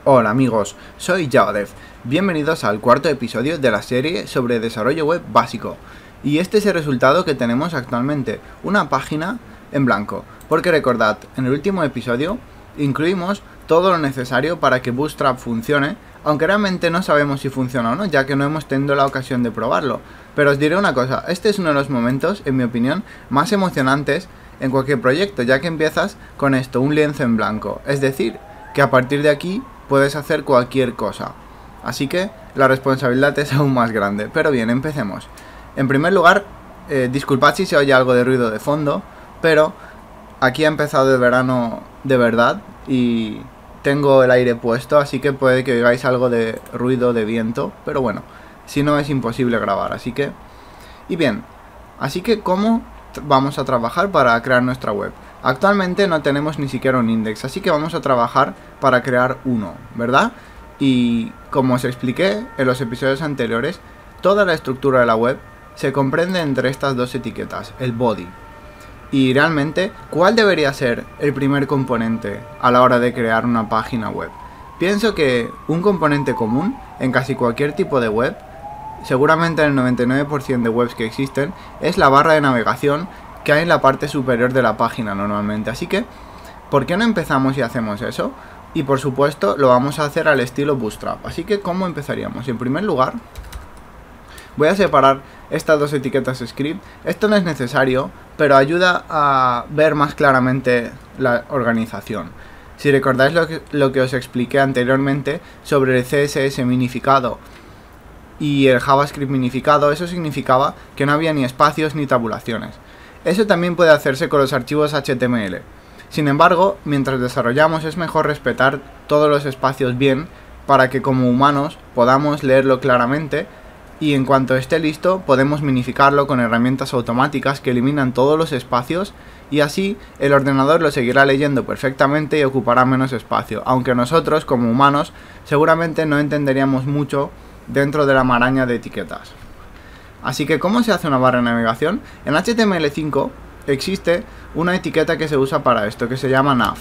Hola amigos, soy JavaDev. Bienvenidos al cuarto episodio de la serie sobre desarrollo web básico. Y este es el resultado que tenemos actualmente, una página en blanco. Porque recordad, en el último episodio incluimos todo lo necesario para que Bootstrap funcione, aunque realmente no sabemos si funciona o no, ya que no hemos tenido la ocasión de probarlo. Pero os diré una cosa, este es uno de los momentos, en mi opinión, más emocionantes en cualquier proyecto, ya que empiezas con esto, un lienzo en blanco. Es decir, que a partir de aquí puedes hacer cualquier cosa. Así que la responsabilidad es aún más grande. Pero bien, empecemos. En primer lugar, disculpad si se oye algo de ruido de fondo, pero aquí ha empezado el verano de verdad y tengo el aire puesto, así que puede que oigáis algo de ruido de viento, pero bueno, si no es imposible grabar, así que... Y bien, así que ¿cómo vamos a trabajar para crear nuestra web? Actualmente no tenemos ni siquiera un index, así que vamos a trabajar para crear uno, ¿verdad? Y como os expliqué en los episodios anteriores, toda la estructura de la web se comprende entre estas dos etiquetas, el body. Y realmente, ¿cuál debería ser el primer componente a la hora de crear una página web? Pienso que un componente común en casi cualquier tipo de web, seguramente en el 99% de webs que existen, es la barra de navegación que hay en la parte superior de la página normalmente. Así que, ¿por qué no empezamos y hacemos eso? Y por supuesto lo vamos a hacer al estilo Bootstrap. Así que, ¿cómo empezaríamos? En primer lugar, voy a separar estas dos etiquetas script. Esto no es necesario, pero ayuda a ver más claramente la organización. Si recordáis lo que os expliqué anteriormente sobre el CSS minificado y el JavaScript minificado, eso significaba que no había ni espacios ni tabulaciones. Eso también puede hacerse con los archivos HTML. Sin embargo, mientras desarrollamos es mejor respetar todos los espacios bien para que como humanos podamos leerlo claramente y en cuanto esté listo podemos minificarlo con herramientas automáticas que eliminan todos los espacios y así el ordenador lo seguirá leyendo perfectamente y ocupará menos espacio, aunque nosotros como humanos seguramente no entenderíamos mucho dentro de la maraña de etiquetas. Así que, ¿cómo se hace una barra de navegación? En HTML5 existe una etiqueta que se usa para esto, que se llama nav.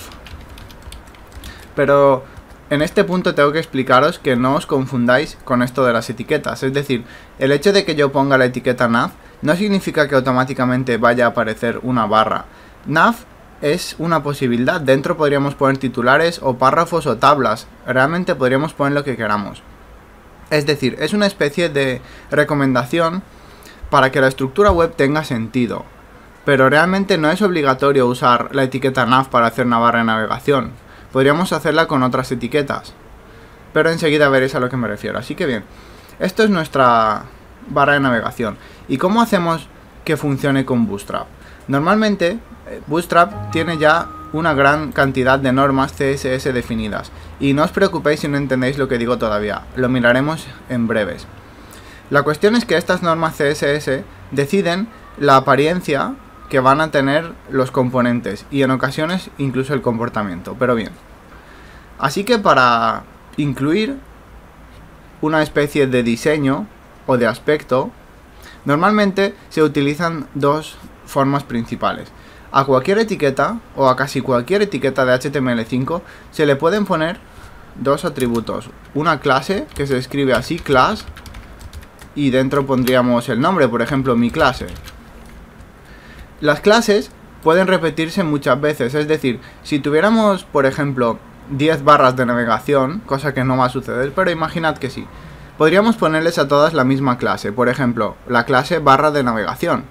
Pero en este punto tengo que explicaros que no os confundáis con esto de las etiquetas. Es decir, el hecho de que yo ponga la etiqueta nav no significa que automáticamente vaya a aparecer una barra. Nav es una posibilidad. Dentro podríamos poner titulares o párrafos o tablas. Realmente podríamos poner lo que queramos. Es decir, es una especie de recomendación para que la estructura web tenga sentido. Pero realmente no es obligatorio usar la etiqueta nav para hacer una barra de navegación. Podríamos hacerla con otras etiquetas. Pero enseguida veréis a lo que me refiero. Así que bien, esto es nuestra barra de navegación. ¿Y cómo hacemos que funcione con Bootstrap? Normalmente Bootstrap tiene ya una gran cantidad de normas CSS definidas. Y no os preocupéis si no entendéis lo que digo todavía. Lo miraremos en breves. La cuestión es que estas normas CSS deciden la apariencia que van a tener los componentes y en ocasiones incluso el comportamiento, pero bien. Así que para incluir una especie de diseño o de aspecto, normalmente se utilizan dos formas principales. A cualquier etiqueta o a casi cualquier etiqueta de HTML5 se le pueden poner dos atributos. Una clase que se escribe así, class, y dentro pondríamos el nombre, por ejemplo, mi clase. Las clases pueden repetirse muchas veces, es decir, si tuviéramos, por ejemplo, 10 barras de navegación, cosa que no va a suceder, pero imaginad que sí, podríamos ponerles a todas la misma clase, por ejemplo, la clase barra de navegación.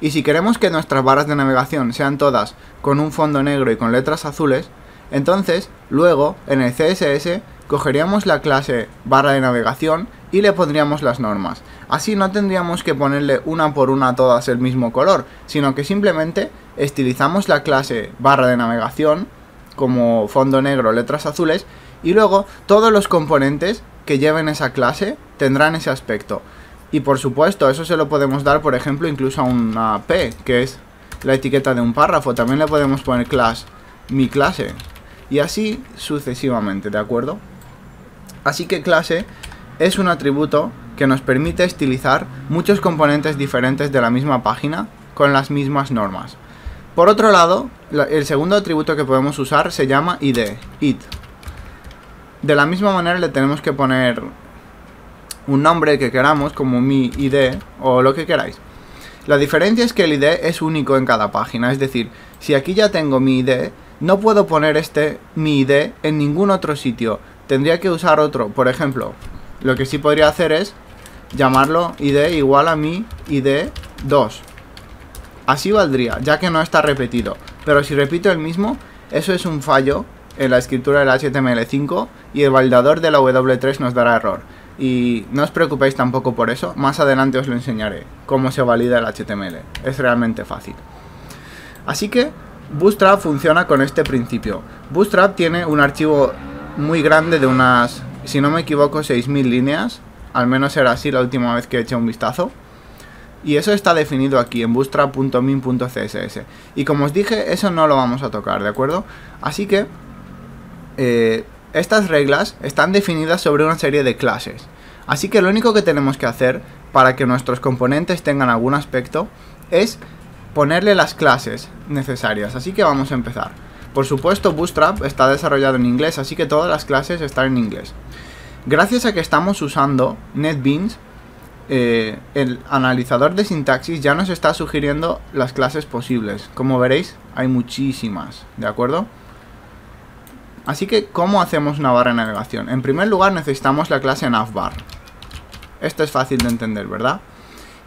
Y si queremos que nuestras barras de navegación sean todas con un fondo negro y con letras azules, entonces, luego, en el CSS, cogeríamos la clase barra de navegación y le pondríamos las normas. Así no tendríamos que ponerle una por una a todas el mismo color, sino que simplemente estilizamos la clase barra de navegación como fondo negro, letras azules, y luego todos los componentes que lleven esa clase tendrán ese aspecto. Y por supuesto, eso se lo podemos dar, por ejemplo, incluso a una P, que es la etiqueta de un párrafo. También le podemos poner class, mi clase. Y así sucesivamente, ¿de acuerdo? Así que clase es un atributo que nos permite estilizar muchos componentes diferentes de la misma página con las mismas normas. Por otro lado, el segundo atributo que podemos usar se llama id. De la misma manera le tenemos que poner un nombre que queramos, como mi ID o lo que queráis. La diferencia es que el ID es único en cada página, es decir, si aquí ya tengo mi ID, no puedo poner mi ID en ningún otro sitio. Tendría que usar otro. Por ejemplo, lo que sí podría hacer es llamarlo ID igual a mi ID 2. Así valdría, ya que no está repetido. Pero si repito el mismo, eso es un fallo en la escritura del HTML5 y el validador de la W3 nos dará error. Y no os preocupéis tampoco por eso, más adelante os lo enseñaré, cómo se valida el HTML. Es realmente fácil. Así que Bootstrap funciona con este principio. Bootstrap tiene un archivo muy grande de unas, si no me equivoco, 6000 líneas. Al menos era así la última vez que eché un vistazo. Y eso está definido aquí en bootstrap.min.css. Y como os dije, eso no lo vamos a tocar, ¿de acuerdo? Así que estas reglas están definidas sobre una serie de clases. Así que lo único que tenemos que hacer para que nuestros componentes tengan algún aspecto es ponerle las clases necesarias. Así que vamos a empezar. Por supuesto, Bootstrap está desarrollado en inglés, así que todas las clases están en inglés. Gracias a que estamos usando NetBeans, el analizador de sintaxis ya nos está sugiriendo las clases posibles. Como veréis, hay muchísimas, ¿de acuerdo? Así que, ¿cómo hacemos una barra de navegación? En primer lugar, necesitamos la clase navbar. Esto es fácil de entender, ¿verdad?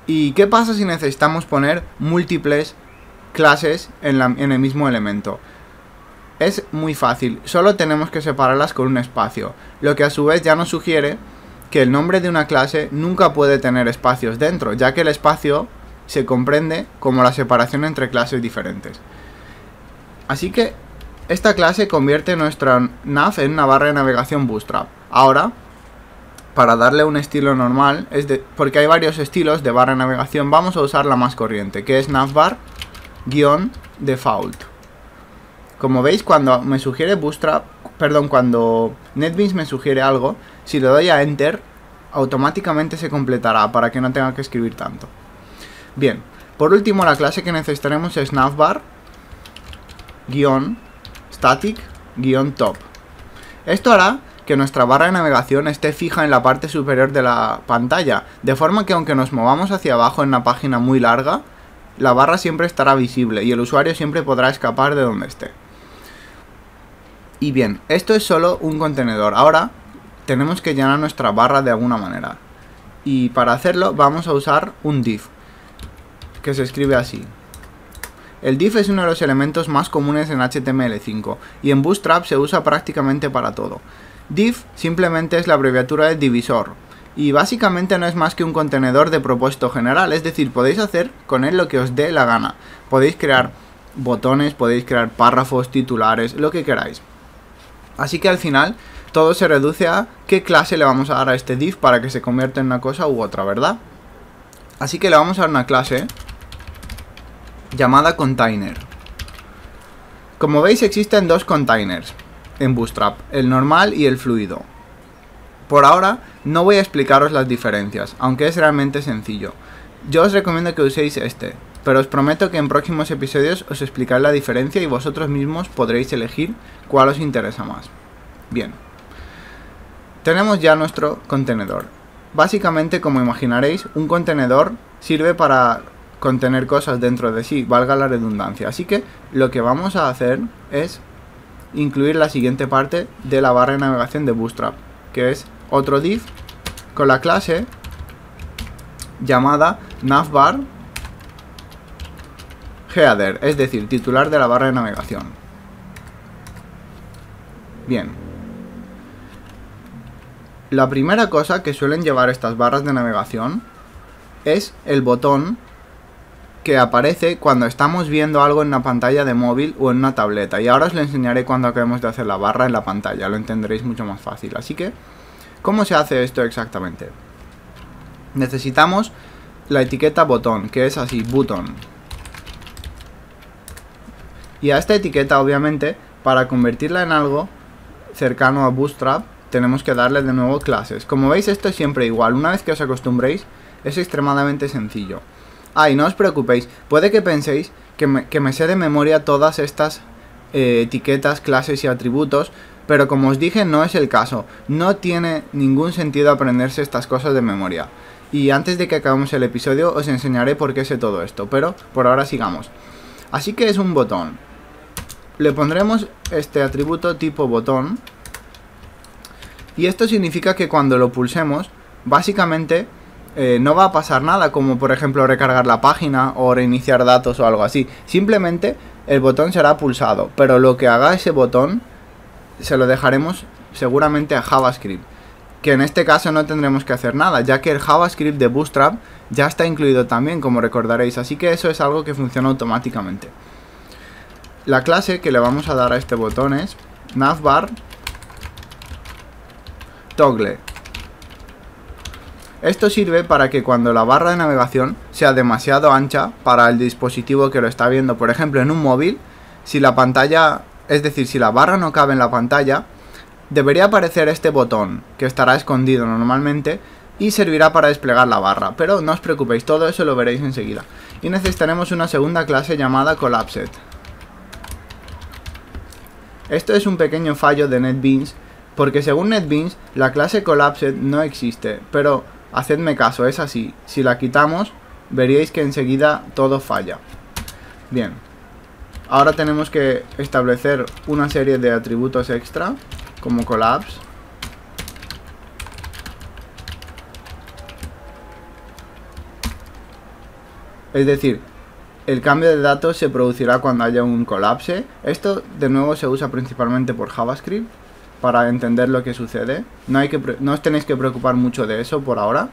¿Y qué pasa si necesitamos poner múltiples clases en el mismo elemento? Es muy fácil, solo tenemos que separarlas con un espacio, lo que a su vez ya nos sugiere que el nombre de una clase nunca puede tener espacios dentro, ya que el espacio se comprende como la separación entre clases diferentes. Así que esta clase convierte nuestra nav en una barra de navegación Bootstrap. Ahora, para darle un estilo normal, porque hay varios estilos de barra de navegación, vamos a usar la más corriente, que es navbar-default. Como veis, cuando me sugiere cuando NetBeans me sugiere algo, si le doy a Enter, automáticamente se completará para que no tenga que escribir tanto. Bien, por último, la clase que necesitaremos es navbar-static-top. Esto hará que nuestra barra de navegación esté fija en la parte superior de la pantalla, de forma que aunque nos movamos hacia abajo en una página muy larga, la barra siempre estará visible y el usuario siempre podrá escapar de donde esté. Y bien, esto es solo un contenedor. Ahora tenemos que llenar nuestra barra de alguna manera. Y para hacerlo vamos a usar un div, que se escribe así. El div es uno de los elementos más comunes en HTML5 y en Bootstrap se usa prácticamente para todo. Div simplemente es la abreviatura de divisor y básicamente no es más que un contenedor de propósito general, es decir, podéis hacer con él lo que os dé la gana. Podéis crear botones, podéis crear párrafos, titulares, lo que queráis. Así que al final todo se reduce a qué clase le vamos a dar a este div para que se convierta en una cosa u otra, ¿verdad? Así que le vamos a dar una clase llamada container. Como veis, existen dos containers en Bootstrap, el normal y el fluido. Por ahora no voy a explicaros las diferencias, aunque es realmente sencillo. Yo os recomiendo que uséis este, pero os prometo que en próximos episodios os explicaré la diferencia y vosotros mismos podréis elegir cuál os interesa más. Bien, tenemos ya nuestro contenedor. Básicamente, como imaginaréis, un contenedor sirve para contener cosas dentro de sí, valga la redundancia. Así que lo que vamos a hacer es incluir la siguiente parte de la barra de navegación de Bootstrap, que es otro div con la clase llamada navbar-header, es decir, titular de la barra de navegación. Bien, la primera cosa que suelen llevar estas barras de navegación es el botón que aparece cuando estamos viendo algo en una pantalla de móvil o en una tableta. Y ahora os lo enseñaré cuando acabemos de hacer la barra en la pantalla, lo entenderéis mucho más fácil. Así que, ¿cómo se hace esto exactamente? Necesitamos la etiqueta botón, que es así, button. Y a esta etiqueta, obviamente, para convertirla en algo cercano a Bootstrap, tenemos que darle de nuevo clases. Como veis, esto es siempre igual. Una vez que os acostumbréis, es extremadamente sencillo. Y no os preocupéis, puede que penséis que me sé de memoria todas estas etiquetas, clases y atributos, pero como os dije no es el caso, no tiene ningún sentido aprenderse estas cosas de memoria. Y antes de que acabemos el episodio os enseñaré por qué sé todo esto, pero por ahora sigamos. Así que es un botón. Le pondremos este atributo tipo botón. Y esto significa que cuando lo pulsemos, básicamente no va a pasar nada, como por ejemplo recargar la página o reiniciar datos o algo así. Simplemente el botón será pulsado, pero lo que haga ese botón se lo dejaremos seguramente a JavaScript. Que en este caso no tendremos que hacer nada, ya que el JavaScript de Bootstrap ya está incluido también, como recordaréis, así que eso es algo que funciona automáticamente. La clase que le vamos a dar a este botón es navbar toggle. Esto sirve para que cuando la barra de navegación sea demasiado ancha para el dispositivo que lo está viendo, por ejemplo en un móvil, si la pantalla, es decir, si la barra no cabe en la pantalla, debería aparecer este botón, que estará escondido normalmente, y servirá para desplegar la barra. Pero no os preocupéis, todo eso lo veréis enseguida. Y necesitaremos una segunda clase llamada collapsed. Esto es un pequeño fallo de NetBeans, porque según NetBeans, la clase collapsed no existe. Pero hacedme caso, es así. Si la quitamos, veríais que enseguida todo falla. Bien. Ahora tenemos que establecer una serie de atributos extra, como collapse. Es decir, el cambio de datos se producirá cuando haya un colapse. Esto de nuevo se usa principalmente por JavaScript para entender lo que sucede. No os tenéis que preocupar mucho de eso por ahora.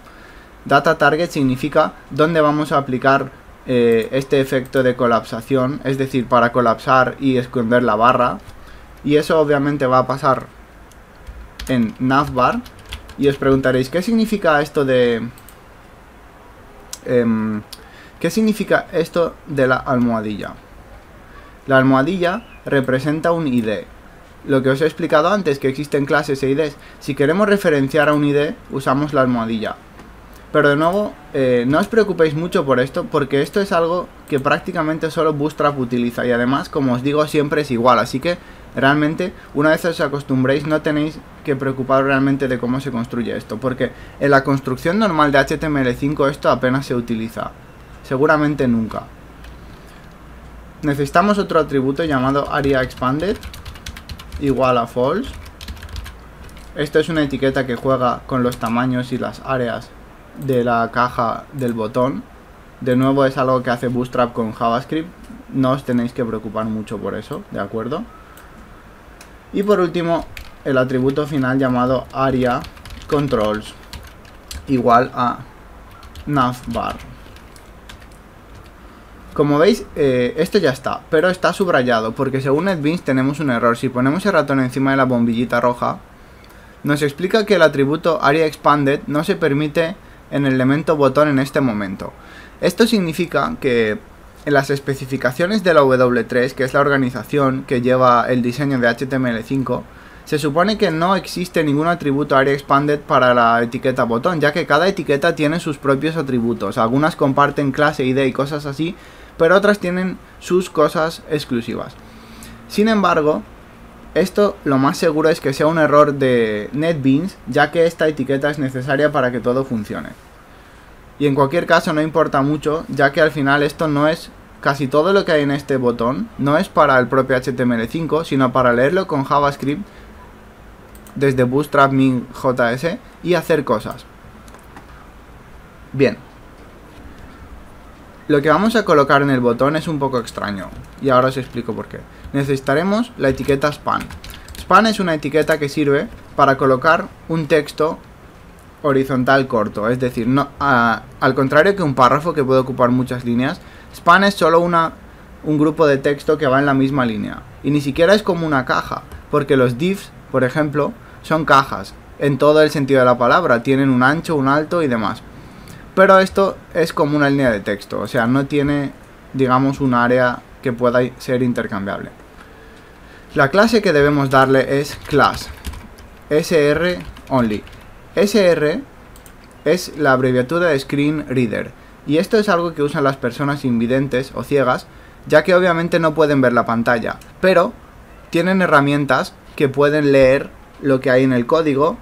Data target significa dónde vamos a aplicar este efecto de colapsación, es decir, para colapsar y esconder la barra. Y eso obviamente va a pasar en navbar. Y os preguntaréis, ¿qué significa esto de... ¿qué significa esto de la almohadilla? La almohadilla representa un ID. Lo que os he explicado antes, que existen clases e IDs. Si queremos referenciar a un ID, usamos la almohadilla. Pero de nuevo, no os preocupéis mucho por esto, porque esto es algo que prácticamente solo Bootstrap utiliza. Y además, como os digo, siempre es igual. Así que realmente, una vez os acostumbréis, no tenéis que preocuparos realmente de cómo se construye esto. Porque en la construcción normal de HTML5 esto apenas se utiliza. Seguramente nunca. Necesitamos otro atributo llamado AreaExpanded, igual a false. Esto es una etiqueta que juega con los tamaños y las áreas de la caja del botón. De nuevo es algo que hace Bootstrap con JavaScript. No os tenéis que preocupar mucho por eso, ¿de acuerdo? Y por último, el atributo final llamado AreaControls, igual a navbar. Como veis, esto ya está, pero está subrayado, porque según NetBeans tenemos un error. Si ponemos el ratón encima de la bombillita roja, nos explica que el atributo AreaExpanded no se permite en el elemento botón en este momento. Esto significa que en las especificaciones de la W3, que es la organización que lleva el diseño de HTML5, se supone que no existe ningún atributo AreaExpanded para la etiqueta botón, ya que cada etiqueta tiene sus propios atributos. Algunas comparten clase, ID y cosas así, pero otras tienen sus cosas exclusivas. Sin embargo, esto lo más seguro es que sea un error de NetBeans, ya que esta etiqueta es necesaria para que todo funcione. Y en cualquier caso no importa mucho, ya que al final esto no es... Casi todo lo que hay en este botón no es para el propio HTML5, sino para leerlo con JavaScript desde Bootstrap min.js y hacer cosas. Bien. Lo que vamos a colocar en el botón es un poco extraño, y ahora os explico por qué. Necesitaremos la etiqueta span. Span es una etiqueta que sirve para colocar un texto horizontal corto, es decir, al contrario que un párrafo que puede ocupar muchas líneas, span es solo un grupo de texto que va en la misma línea, y ni siquiera es como una caja, porque los divs, por ejemplo, son cajas, en todo el sentido de la palabra, tienen un ancho, un alto y demás. Pero esto es como una línea de texto, o sea, no tiene, digamos, un área que pueda ser intercambiable. La clase que debemos darle es class, sr only. SR es la abreviatura de Screen Reader, y esto es algo que usan las personas invidentes o ciegas, ya que obviamente no pueden ver la pantalla, pero tienen herramientas que pueden leer lo que hay en el código,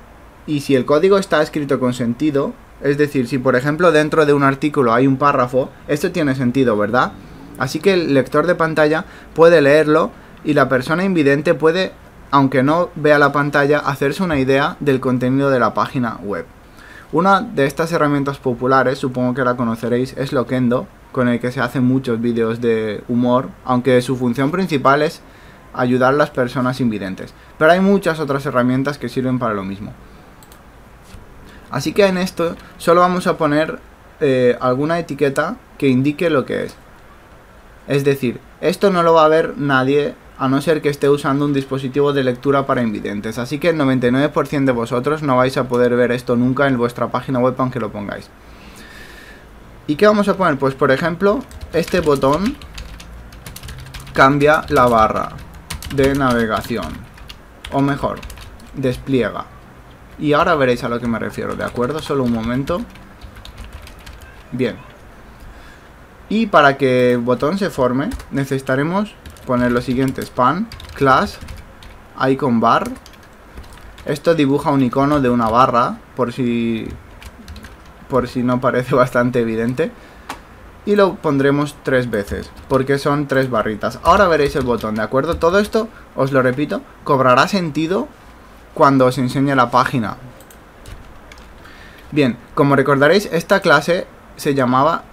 y si el código está escrito con sentido, es decir, si por ejemplo dentro de un artículo hay un párrafo, esto tiene sentido, ¿verdad? Así que el lector de pantalla puede leerlo y la persona invidente puede, aunque no vea la pantalla, hacerse una idea del contenido de la página web. Una de estas herramientas populares, supongo que la conoceréis, es Loquendo, con el que se hacen muchos vídeos de humor, aunque su función principal es ayudar a las personas invidentes. Pero hay muchas otras herramientas que sirven para lo mismo. Así que en esto solo vamos a poner alguna etiqueta que indique lo que es. Es decir, esto no lo va a ver nadie a no ser que esté usando un dispositivo de lectura para invidentes. Así que el 99% de vosotros no vais a poder ver esto nunca en vuestra página web aunque lo pongáis. ¿Y qué vamos a poner? Pues por ejemplo, este botón cambia la barra de navegación. O mejor, despliega. Y ahora veréis a lo que me refiero, ¿de acuerdo? Solo un momento. Bien. Y para que el botón se forme, necesitaremos poner lo siguiente: span, class, icon bar. Esto dibuja un icono de una barra, por si no parece bastante evidente. Y lo pondremos 3 veces, porque son 3 barritas. Ahora veréis el botón, ¿de acuerdo? Todo esto, os lo repito, cobrará sentido cuando os enseñe la página. Bien, como recordaréis, esta clase se llamaba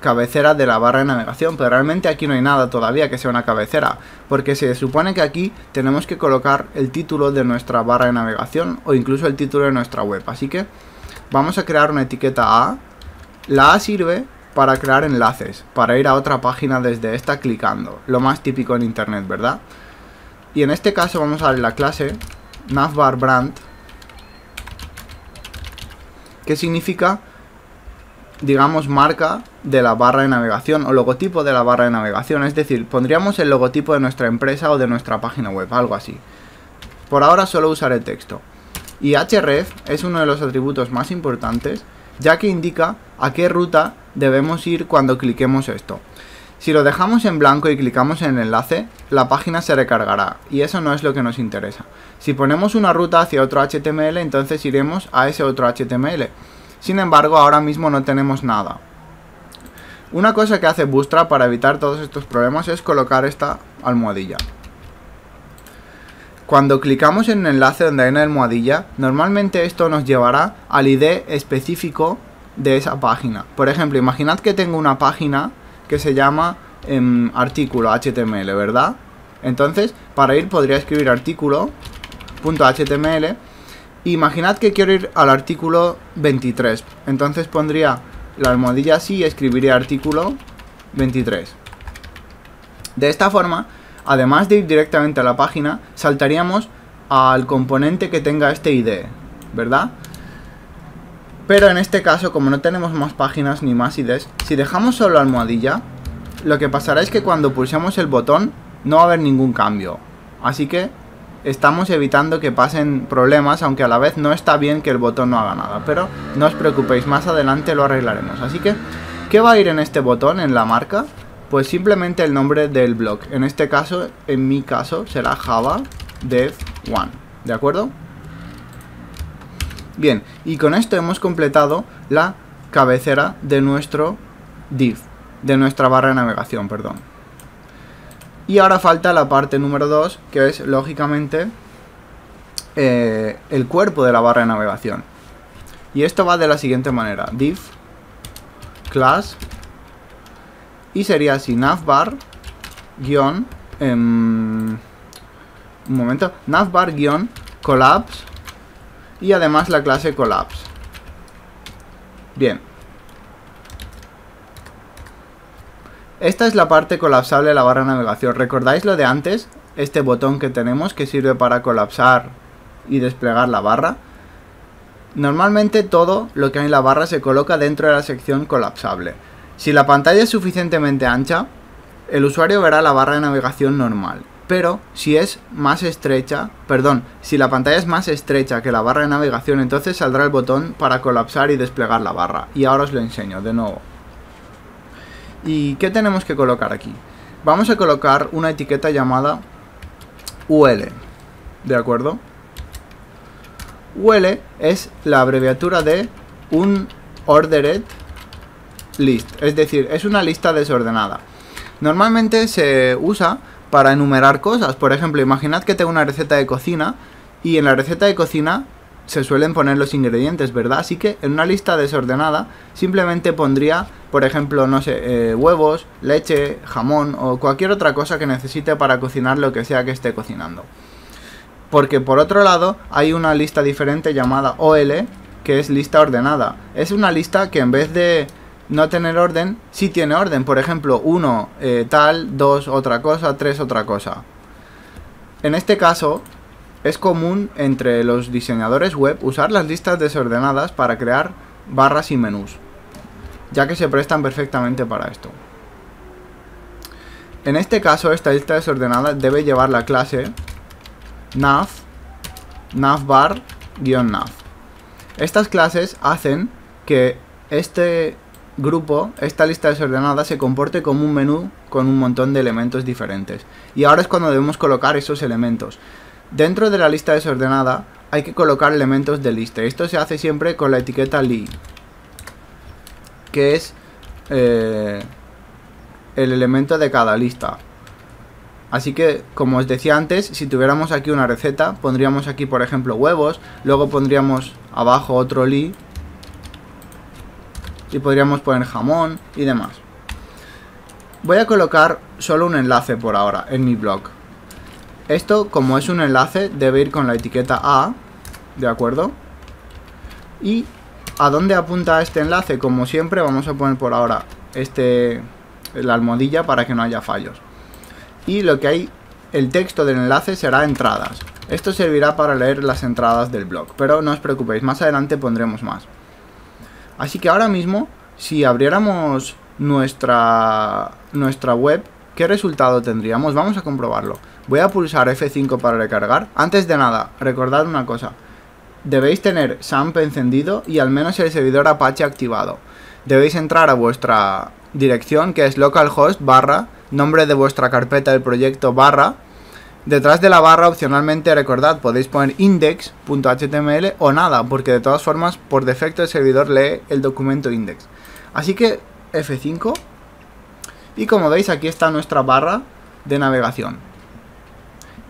cabecera de la barra de navegación, pero realmente aquí no hay nada todavía que sea una cabecera, porque se supone que aquí tenemos que colocar el título de nuestra barra de navegación o incluso el título de nuestra web. Así que vamos a crear una etiqueta A. La A sirve para crear enlaces, para ir a otra página desde esta clicando, lo más típico en internet, ¿verdad? Y en este caso vamos a ver la clase navbar brand, que significa, digamos, marca de la barra de navegación o logotipo de la barra de navegación. Es decir, pondríamos el logotipo de nuestra empresa o de nuestra página web, algo así. Por ahora solo usaré texto. Y href es uno de los atributos más importantes, ya que indica a qué ruta debemos ir cuando cliquemos esto. Si lo dejamos en blanco y clicamos en el enlace, la página se recargará, y eso no es lo que nos interesa. Si ponemos una ruta hacia otro HTML, entonces iremos a ese otro HTML. Sin embargo, ahora mismo no tenemos nada. Una cosa que hace Bootstrap para evitar todos estos problemas es colocar esta almohadilla. Cuando clicamos en el enlace donde hay una almohadilla, normalmente esto nos llevará al ID específico de esa página. Por ejemplo, imaginad que tengo una página que se llama artículo HTML, ¿verdad? Entonces, para ir podría escribir artículo.html. Imaginad que quiero ir al artículo 23. Entonces pondría la almohadilla así y escribiría artículo 23. De esta forma, además de ir directamente a la página, saltaríamos al componente que tenga este ID, ¿verdad? Pero en este caso, como no tenemos más páginas ni más IDs, si dejamos solo la almohadilla, lo que pasará es que cuando pulsemos el botón no va a haber ningún cambio. Así que estamos evitando que pasen problemas, aunque a la vez no está bien que el botón no haga nada. Pero no os preocupéis, más adelante lo arreglaremos. Así que, ¿qué va a ir en este botón, en la marca? Pues simplemente el nombre del blog. En este caso, en mi caso, será Java Dev 1. ¿De acuerdo? Bien, y con esto hemos completado la cabecera de nuestro div, de nuestra barra de navegación, perdón. Y ahora falta la parte número 2, que es, lógicamente, el cuerpo de la barra de navegación. Y esto va de la siguiente manera: div, class, y sería así, navbar, guión, un momento, navbar, guión, collapse, y además la clase collapse. Bien. Esta es la parte colapsable de la barra de navegación. ¿Recordáis lo de antes? Este botón que tenemos que sirve para colapsar y desplegar la barra. Normalmente todo lo que hay en la barra se coloca dentro de la sección colapsable. Si la pantalla es suficientemente ancha, el usuario verá la barra de navegación normal. Pero si es más estrecha, si la pantalla es más estrecha que la barra de navegación, entonces saldrá el botón para colapsar y desplegar la barra. Y ahora os lo enseño de nuevo. ¿Y qué tenemos que colocar aquí? Vamos a colocar una etiqueta llamada UL. ¿de acuerdo? UL es la abreviatura de un ordered list, es decir, es una lista desordenada. Normalmente se usa para enumerar cosas. Por ejemplo, imaginad que tengo una receta de cocina y en la receta de cocina se suelen poner los ingredientes, ¿verdad? Así que en una lista desordenada simplemente pondría, por ejemplo, no sé, huevos, leche, jamón o cualquier otra cosa que necesite para cocinar lo que sea que esté cocinando. Porque por otro lado hay una lista diferente llamada OL, que es lista ordenada. Es una lista que en vez de no tener orden, sí tiene orden. Por ejemplo, 1 tal, 2 otra cosa, 3 otra cosa. En este caso, es común entre los diseñadores web usar las listas desordenadas para crear barras y menús, ya que se prestan perfectamente para esto. En este caso, esta lista desordenada debe llevar la clase navbar-nav. Estas clases hacen que este grupo, esta lista desordenada, se comporte como un menú con un montón de elementos diferentes. Y ahora es cuando debemos colocar esos elementos. Dentro de la lista desordenada hay que colocar elementos de lista. Esto se hace siempre con la etiqueta li, que es el elemento de cada lista. Así que, como os decía antes, si tuviéramos aquí una receta, pondríamos aquí, por ejemplo, huevos, luego pondríamos abajo otro li y podríamos poner jamón y demás. Voy a colocar solo un enlace por ahora en mi blog. Esto, como es un enlace, debe ir con la etiqueta A, ¿de acuerdo? ¿Y a dónde apunta este enlace? Como siempre, vamos a poner por ahora la almohadilla para que no haya fallos. Y lo que hay, el texto del enlace será entradas. Esto servirá para leer las entradas del blog, pero no os preocupéis, más adelante pondremos más. Así que ahora mismo, si abriéramos nuestra web, ¿qué resultado tendríamos? Vamos a comprobarlo. Voy a pulsar F5 para recargar. Antes de nada, recordad una cosa. Debéis tener SAMP encendido y al menos el servidor Apache activado. Debéis entrar a vuestra dirección, que es localhost / nombre de vuestra carpeta del proyecto /. Detrás de la barra, opcionalmente, recordad, podéis poner index.html o nada, porque de todas formas, por defecto, el servidor lee el documento index. Así que F5. Y como veis, aquí está nuestra barra de navegación.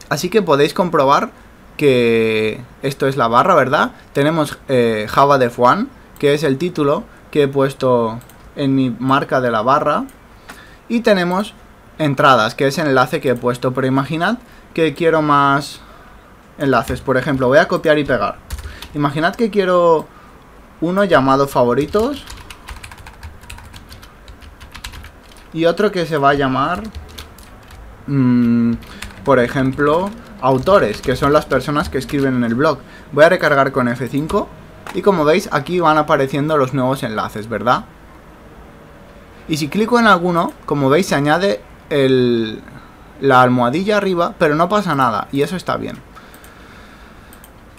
Así que podéis comprobar que esto es la barra, ¿verdad? Tenemos Java Dev 1, que es el título que he puesto en mi marca de la barra. Y tenemos entradas, que es el enlace que he puesto. Pero imaginad que quiero más enlaces. Por ejemplo, voy a copiar y pegar. Imaginad que quiero uno llamado favoritos y otro que se va a llamar por ejemplo, autores, que son las personas que escriben en el blog. Voy a recargar con F5 y como veis aquí van apareciendo los nuevos enlaces, ¿verdad? Y si clico en alguno, como veis se añade la almohadilla arriba, pero no pasa nada y eso está bien.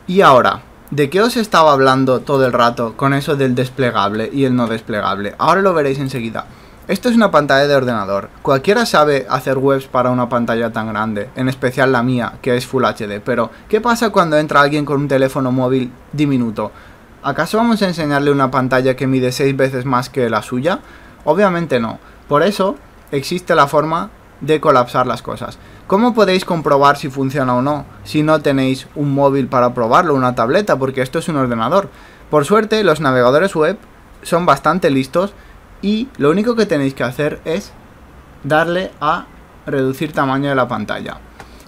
Y ahora, ¿de qué os estaba hablando todo el rato con eso del desplegable y el no desplegable? Ahora lo veréis enseguida. Esto es una pantalla de ordenador. Cualquiera sabe hacer webs para una pantalla tan grande, en especial la mía, que es Full HD. Pero, ¿qué pasa cuando entra alguien con un teléfono móvil diminuto? ¿Acaso vamos a enseñarle una pantalla que mide 6 veces más que la suya? Obviamente no. Por eso existe la forma de colapsar las cosas. ¿Cómo podéis comprobar si funciona o no si no tenéis un móvil para probarlo, una tableta? Porque esto es un ordenador. Por suerte, los navegadores web son bastante listos y lo único que tenéis que hacer es darle a reducir tamaño de la pantalla.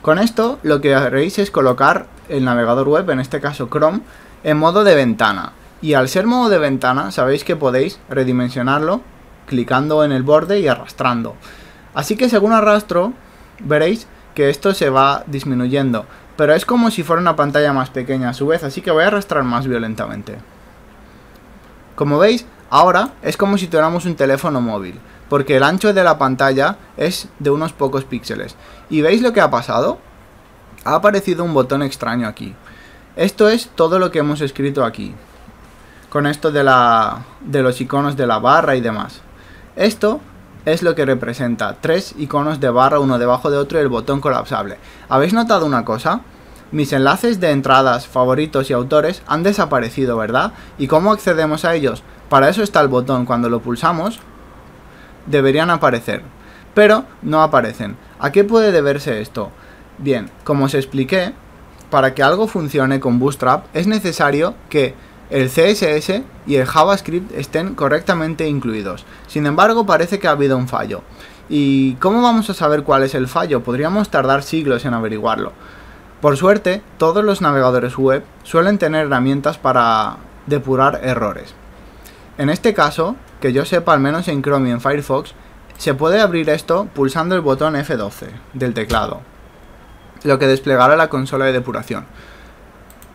Con esto lo que haréis es colocar el navegador web, en este caso Chrome, en modo de ventana. Y al ser modo de ventana sabéis que podéis redimensionarlo clicando en el borde y arrastrando. Así que según arrastro veréis que esto se va disminuyendo, pero es como si fuera una pantalla más pequeña a su vez, así que voy a arrastrar más violentamente. Como veis, ahora es como si tuviéramos un teléfono móvil, porque el ancho de la pantalla es de unos pocos píxeles. ¿Y veis lo que ha pasado? Ha aparecido un botón extraño aquí. Esto es todo lo que hemos escrito aquí, con esto de los iconos de la barra y demás. Esto es lo que representa 3 iconos de barra uno debajo de otro y el botón colapsable. ¿Habéis notado una cosa? mis enlaces de entradas, favoritos y autores han desaparecido, ¿verdad? ¿Y cómo accedemos a ellos? Para eso está el botón, cuando lo pulsamos deberían aparecer, pero no aparecen. ¿A qué puede deberse esto? Bien, como os expliqué, para que algo funcione con Bootstrap es necesario que el CSS y el JavaScript estén correctamente incluidos. Sin embargo, parece que ha habido un fallo. ¿Y cómo vamos a saber cuál es el fallo? Podríamos tardar siglos en averiguarlo. Por suerte, todos los navegadores web suelen tener herramientas para depurar errores. En este caso, que yo sepa, al menos en Chrome y en Firefox, se puede abrir esto pulsando el botón F12 del teclado, lo que desplegará la consola de depuración.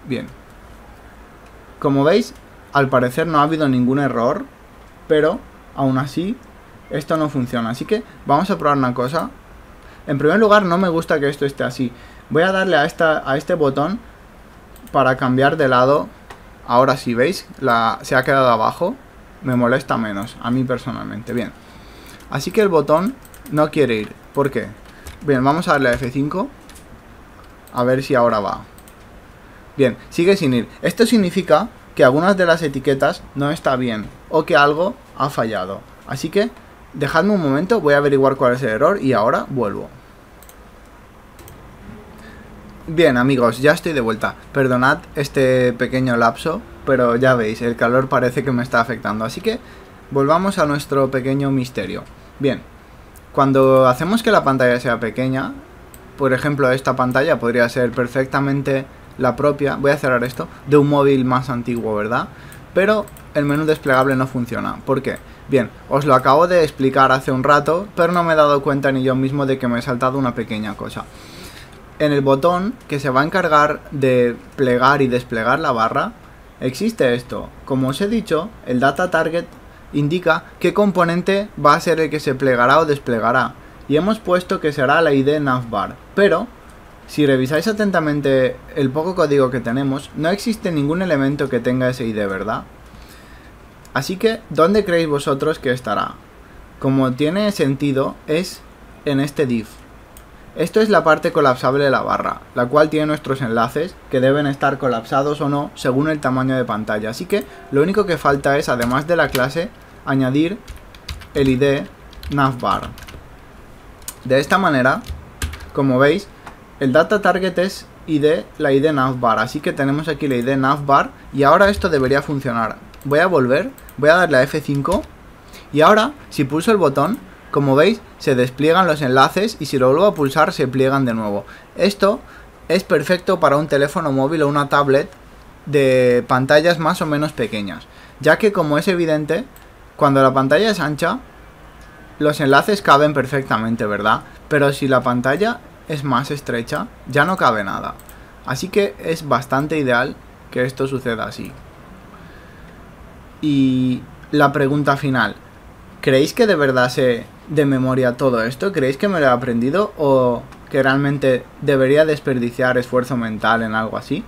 Bien, como veis, al parecer no ha habido ningún error, pero aún así esto no funciona. Así que vamos a probar una cosa. En primer lugar, no me gusta que esto esté así. Voy a darle a este botón para cambiar de lado. Ahora sí, ¿veis? Se ha quedado abajo. Me molesta menos, a mí personalmente. Bien, así que el botón no quiere ir. ¿Por qué? Bien, vamos a darle a F5. A ver si ahora va. Bien, sigue sin ir. Esto significa que algunas de las etiquetas no está bien, o que algo ha fallado. Así que dejadme un momento, voy a averiguar cuál es el error y ahora vuelvo. Bien, amigos, ya estoy de vuelta. Perdonad este pequeño lapso, pero ya veis, el calor parece que me está afectando. Así que volvamos a nuestro pequeño misterio. Bien, cuando hacemos que la pantalla sea pequeña, por ejemplo, esta pantalla podría ser perfectamente la propia, voy a cerrar esto, de un móvil más antiguo, ¿verdad? Pero el menú desplegable no funciona. ¿Por qué? Bien, os lo acabo de explicar hace un rato, pero no me he dado cuenta ni yo mismo de que me he saltado una pequeña cosa. En el botón que se va a encargar de plegar y desplegar la barra, existe esto. Como os he dicho, el data target indica qué componente va a ser el que se plegará o desplegará. Y hemos puesto que será la ID navbar. Pero, si revisáis atentamente el poco código que tenemos, no existe ningún elemento que tenga ese ID, ¿verdad? Así que, ¿dónde creéis vosotros que estará? Como tiene sentido, es en este div. Esto es la parte colapsable de la barra, la cual tiene nuestros enlaces, que deben estar colapsados o no, según el tamaño de pantalla. Así que, lo único que falta es, además de la clase, añadir el ID navbar. De esta manera, como veis, el data target es la ID navbar, así que tenemos aquí la ID navbar y ahora esto debería funcionar. Voy a volver, voy a darle a F5 y ahora, si pulso el botón, como veis, se despliegan los enlaces y si lo vuelvo a pulsar se pliegan de nuevo. Esto es perfecto para un teléfono móvil o una tablet de pantallas más o menos pequeñas, ya que, como es evidente, cuando la pantalla es ancha, los enlaces caben perfectamente, ¿verdad? Pero si la pantalla es más estrecha, ya no cabe nada. Así que es bastante ideal que esto suceda así. Y la pregunta final, ¿creéis que de verdad sé de memoria todo esto? ¿Creéis que me lo he aprendido o que realmente debería desperdiciar esfuerzo mental en algo así?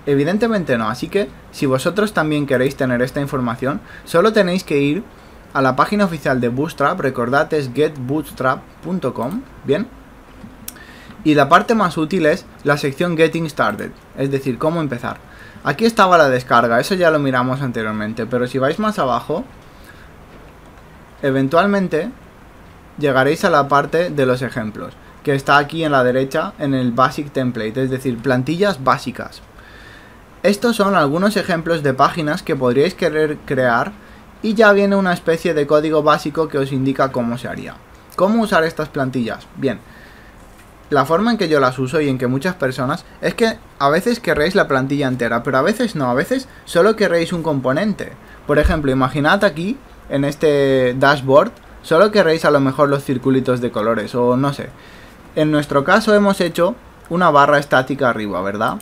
Evidentemente no, así que si vosotros también queréis tener esta información, solo tenéis que ir a la página oficial de Bootstrap, recordad es getbootstrap.com, ¿bien? Y la parte más útil es la sección Getting Started, es decir, cómo empezar. Aquí estaba la descarga, eso ya lo miramos anteriormente, pero si vais más abajo, eventualmente llegaréis a la parte de los ejemplos, que está aquí en la derecha en el Basic Template, es decir, plantillas básicas. Estos son algunos ejemplos de páginas que podríais querer crear y ya viene una especie de código básico que os indica cómo se haría. ¿Cómo usar estas plantillas? Bien, la forma en que yo las uso y en que muchas personas es que a veces querréis la plantilla entera, pero a veces no, a veces solo querréis un componente. Por ejemplo, imaginad aquí, en este dashboard, solo querréis a lo mejor los circulitos de colores o no sé. En nuestro caso hemos hecho una barra estática arriba, ¿verdad?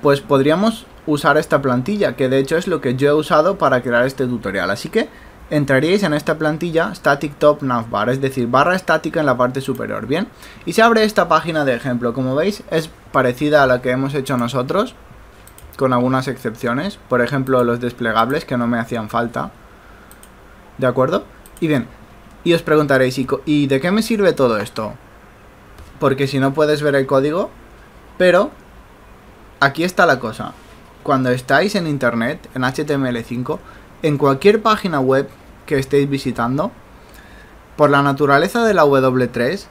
Pues podríamos usar esta plantilla, que de hecho es lo que yo he usado para crear este tutorial. Así que entraríais en esta plantilla static top navbar, es decir, barra estática en la parte superior, ¿bien? Y se abre esta página de ejemplo. Como veis, es parecida a la que hemos hecho nosotros, con algunas excepciones. Por ejemplo, los desplegables, que no me hacían falta. ¿De acuerdo? Y bien, y os preguntaréis, ¿y de qué me sirve todo esto? Porque si no puedes ver el código, Pero aquí está la cosa. Cuando estáis en internet, en HTML5, en cualquier página web que estéis visitando, por la naturaleza de la W3,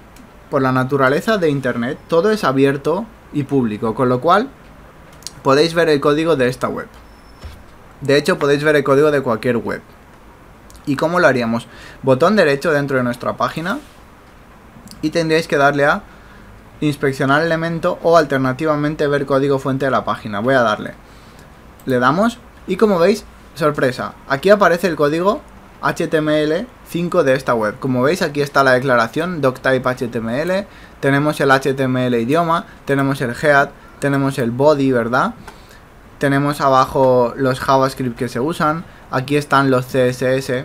por la naturaleza de internet, todo es abierto y público, con lo cual podéis ver el código de esta web. De hecho, podéis ver el código de cualquier web. ¿Y cómo lo haríamos? Botón derecho dentro de nuestra página y tendríais que darle a inspeccionar elemento o alternativamente ver código fuente de la página. Voy a darle. Le damos y como veis, sorpresa, aquí aparece el código HTML5 de esta web. Como veis, aquí está la declaración doctype HTML, tenemos el HTML idioma, tenemos el head, tenemos el body, ¿verdad? Tenemos abajo los JavaScript que se usan, aquí están los CSS.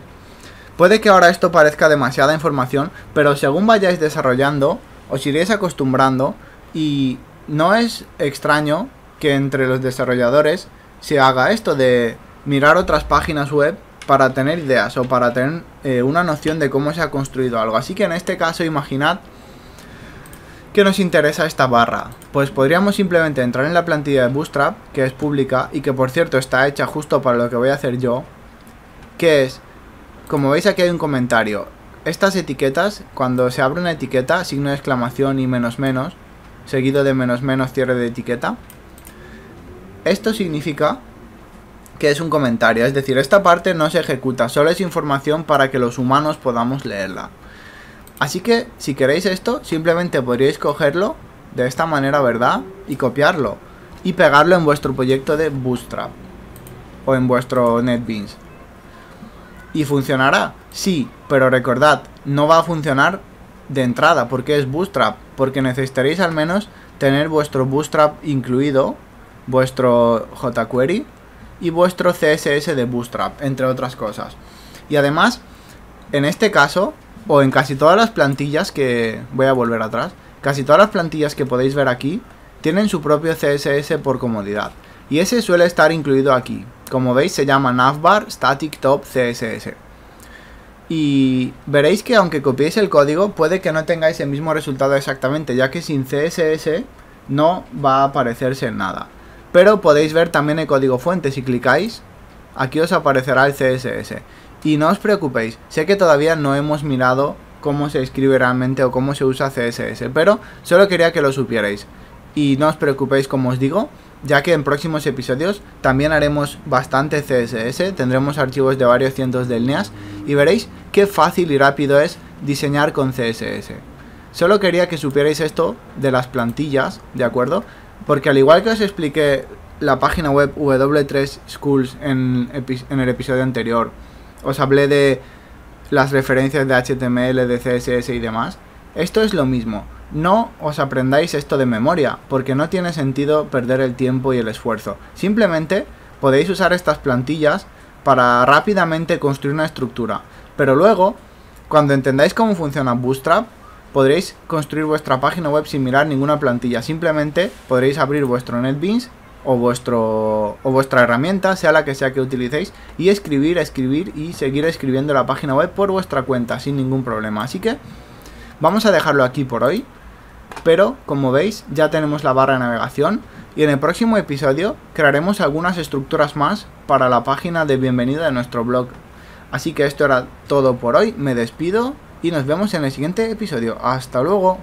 Puede que ahora esto parezca demasiada información, pero según vayáis desarrollando, os iréis acostumbrando y no es extraño que entre los desarrolladores se haga esto de mirar otras páginas web para tener ideas o para tener una noción de cómo se ha construido algo. Así que en este caso imaginad que nos interesa esta barra. Pues podríamos simplemente entrar en la plantilla de Bootstrap, que es pública y que por cierto está hecha justo para lo que voy a hacer yo, que es, como veis aquí hay un comentario. Estas etiquetas, cuando se abre una etiqueta, signo de exclamación y menos menos, seguido de menos menos cierre de etiqueta, esto significa que es un comentario, es decir, esta parte no se ejecuta, solo es información para que los humanos podamos leerla. Así que, si queréis esto, simplemente podríais cogerlo de esta manera, ¿verdad? Y copiarlo, y pegarlo en vuestro proyecto de Bootstrap, o en vuestro NetBeans. ¿Y funcionará? Sí, pero recordad, no va a funcionar de entrada, porque es Bootstrap, porque necesitaréis al menos tener vuestro Bootstrap incluido, vuestro jQuery y vuestro CSS de Bootstrap, entre otras cosas. Y además, en este caso, o en casi todas las plantillas que... voy a volver atrás. Casi todas las plantillas que podéis ver aquí tienen su propio CSS por comodidad. Y ese suele estar incluido aquí. Como veis se llama Navbar Static Top CSS. Y veréis que aunque copiéis el código puede que no tengáis el mismo resultado exactamente, ya que sin CSS no va a aparecerse en nada. Pero podéis ver también el código fuente. Si clicáis, aquí os aparecerá el CSS. Y no os preocupéis, sé que todavía no hemos mirado cómo se escribe realmente o cómo se usa CSS, pero solo quería que lo supierais. Y no os preocupéis, como os digo, ya que en próximos episodios también haremos bastante CSS, tendremos archivos de varios cientos de líneas y veréis qué fácil y rápido es diseñar con CSS. Solo quería que supierais esto de las plantillas, ¿de acuerdo? Porque al igual que os expliqué la página web W3 Schools en el episodio anterior, os hablé de las referencias de HTML, de CSS y demás. Esto es lo mismo. No os aprendáis esto de memoria, porque no tiene sentido perder el tiempo y el esfuerzo. Simplemente podéis usar estas plantillas para rápidamente construir una estructura. Pero luego, cuando entendáis cómo funciona Bootstrap, podréis construir vuestra página web sin mirar ninguna plantilla. Simplemente podréis abrir vuestro NetBeans o vuestra herramienta, sea la que sea que utilicéis, y escribir y seguir escribiendo la página web por vuestra cuenta sin ningún problema. Así que vamos a dejarlo aquí por hoy, pero como veis ya tenemos la barra de navegación y en el próximo episodio crearemos algunas estructuras más para la página de bienvenida de nuestro blog. Así que esto era todo por hoy, me despido y nos vemos en el siguiente episodio. ¡Hasta luego!